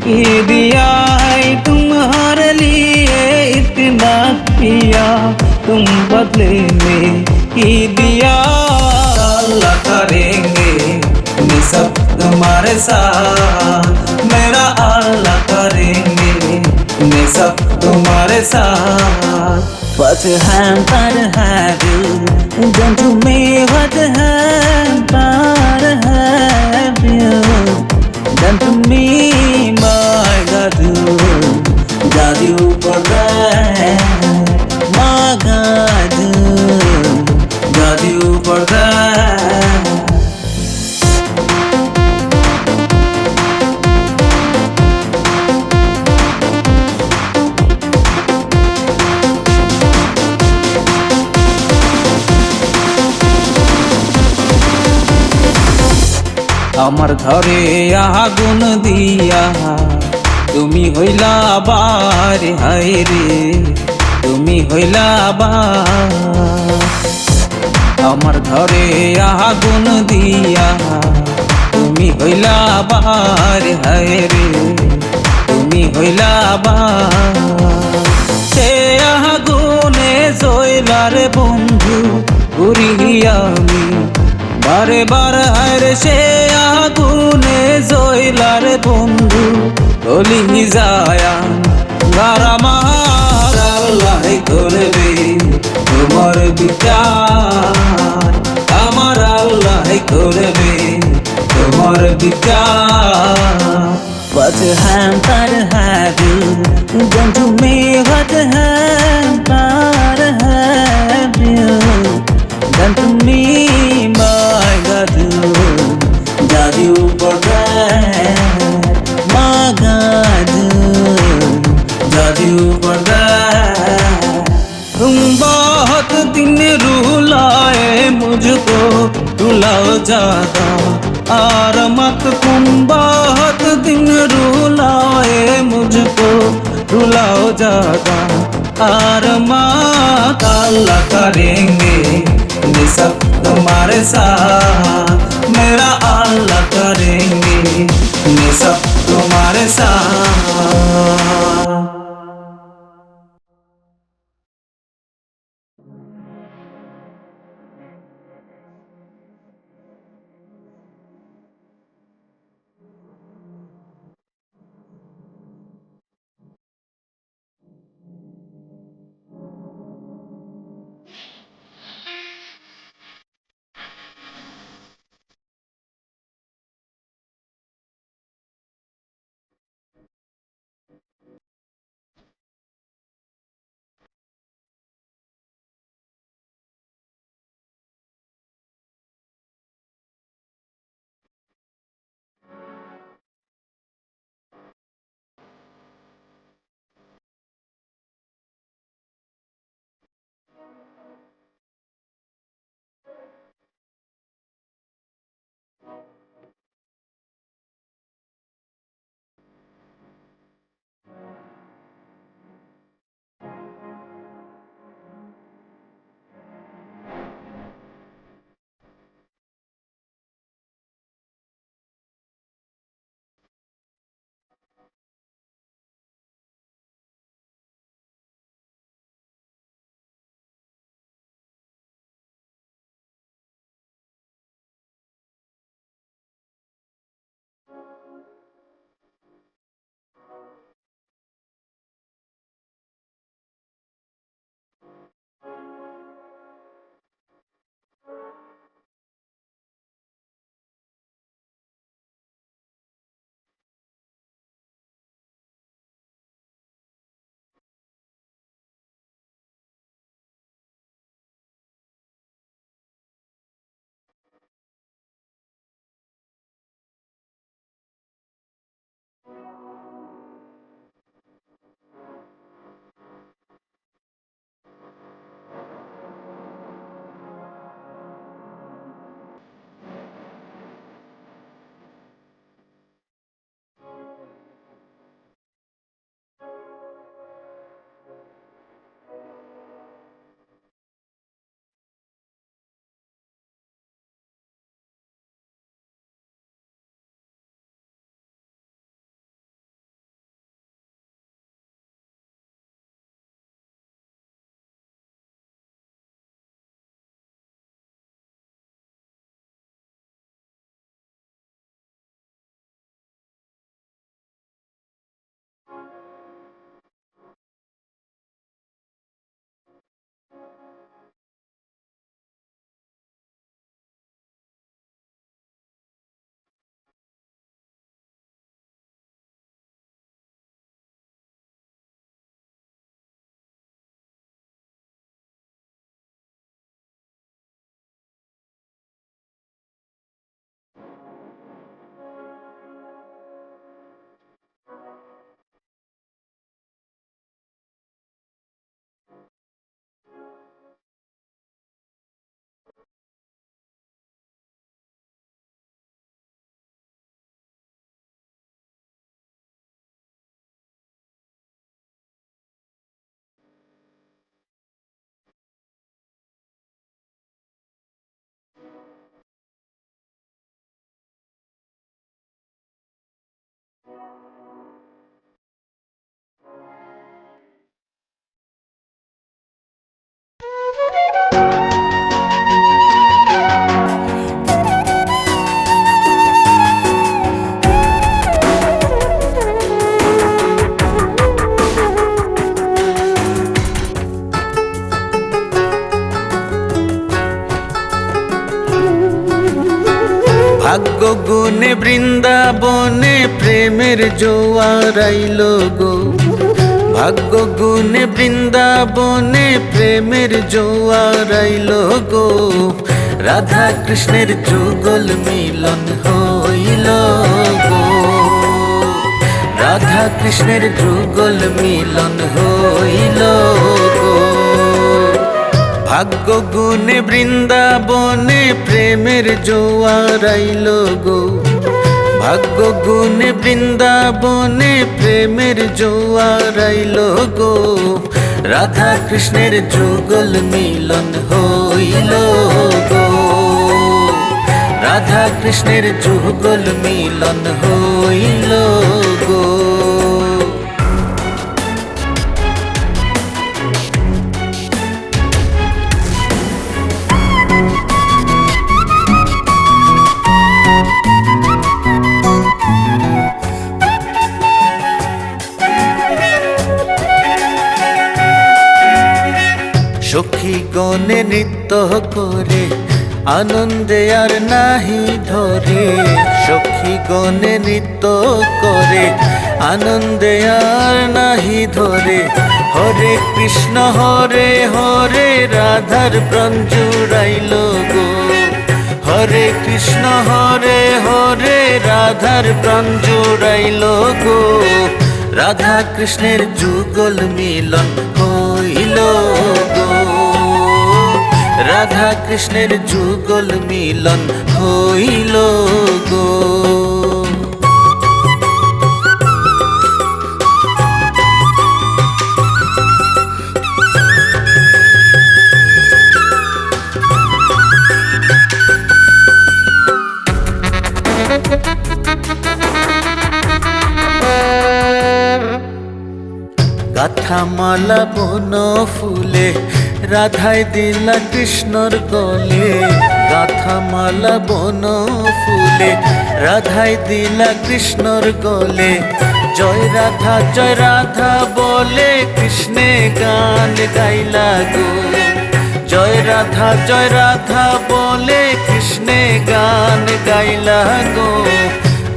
Speaker 9: ये दिया है, तुम्हारे लिए इतना किया, तुम बदले में ये दिया। अल्लाह करेंगे मैं सब तुम्हारे साथ, मेरा अल्लाह करेंगे मैं सब तुम्हारे साथ। What happened have you done to me? What happened have you done to me? My God, you forgot. My God, you forgot. আমার ঘরে আগুন দিয়া তুমি হইলা আবার, হায় রে তুমি হইলা আবার। আমার ঘরে আগুন দিয়া তুমি হইলা আবার, হায় রে তুমি হইলা আবার। সে আগুনে জয়লার বন্ধু ঘুরি আমি বারে বার, হায়রে সে আগুনে জয়লার বন্ধু গলি যায় গারামার। আল্লাহ করবে তোমার বিচার, আমার আল্লাহ করবে তোমার বিচার। What happened have you done to me? What happened have you done to me? My God, you forgot. My God, you forgot. तुम बहुत दिन रुलाए मुझको, रुलाओ ज्यादा और मत। तुम बहुत दिन रुलाए मुझको, रुलाओ ज्यादा और मत। अल्लाह करेंगे मैं सब तुम्हारे साथ, मेरा अल्लाह करेंगे मैं सब तुम्हारे साथ।
Speaker 3: ভাগ্য গুণে বৃন্দাবনে প্রেমের জোয়ার আইলো গো, ভাগ্য গুণে বৃন্দাবনে প্রেমের জোয়ার আইলো গো, রাধা কৃষ্ণের যুগল মিলন হইল গো, রাধা কৃষ্ণের যুগল মিলন হইল গো। ভাগ্য গুণে বৃন্দাবনে প্রেমের জোয়ার আইলো গো, ভাগ্য গুণে বৃন্দাবনে প্রেমের জোয়ার আইলো গো, রাধা কৃষ্ণের যুগল মিলন হইল গো, রাধা কৃষ্ণের যুগল মিলন হইল গো। সখী গণে নৃত্য করে আনন্দে আর নাহি ধরে, সখী গণে নৃত্য করে আনন্দে আর নাহি ধরে, হরে কৃষ্ণ হরে হরে রাধার প্রাণ জুড়াইল গো, হরে কৃষ্ণ হরে হরে রাধার প্রাণ জুড়াইল গো, রাধা কৃষ্ণের যুগল মিলন হইল গো, রাধা কৃষ্ণের যুগল মিলন হইল গো। গাথা মালা বন ফুলে রাধাই দিলা কৃষ্ণর গলে, গাথা মালা বন ফুলে রাধাই দিলা কৃষ্ণর গলে, জয় রাধা বলে কৃষ্ণে গান গাইলা গো, জয় রাধা বলে কৃষ্ণে গান গাইলা গো,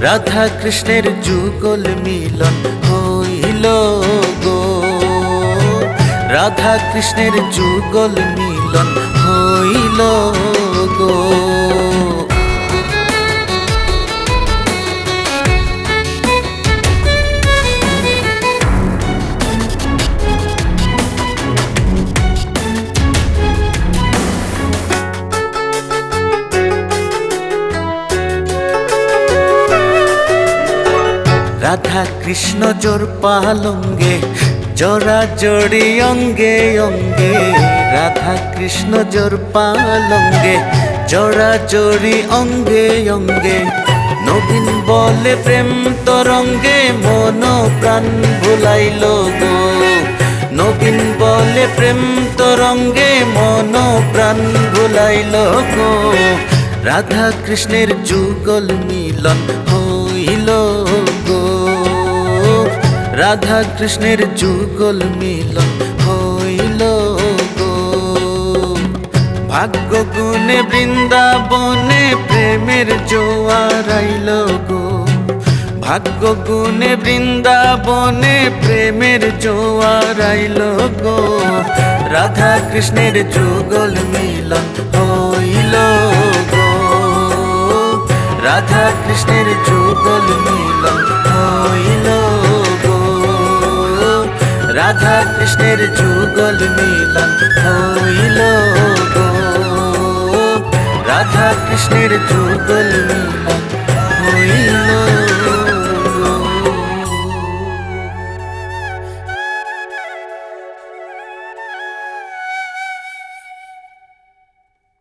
Speaker 3: রাধা কৃষ্ণের যুগল মিলন হইল গো, রাধা কৃষ্ণের যুগল মিলন হইল গো। রাধা কৃষ্ণ জোর পালঙ্গে জোড়া জড়ি অঙ্গে অঙ্গে, রাধা কৃষ্ণ জোর পালঙ্গে জোড়া জড়ি অঙ্গে অঙ্গে, নবীন বলে প্রেম তরঙ্গে মন প্রাণ ভুলাইল গো, নবীন বলে প্রেম তরঙ্গে মন প্রাণ ভুলাইল গো, রাধা কৃষ্ণের যুগল মিলন হইল গো, রাধা কৃষ্ণের যুগল মিলন হইল গো। ভাগ্য গুণে বৃন্দাবনে প্রেমের জোয়ার আইল গো, ভাগ্য গুণে বৃন্দাবনে প্রেমের জোয়ার আইল গো, রাধা কৃষ্ণের যুগল মিলন হইল গো, রাধা কৃষ্ণের যুগল মিলন হইল গো, রাধা কৃষ্ণের যুগল মিলন হইল গো, রাধা কৃষ্ণের যুগল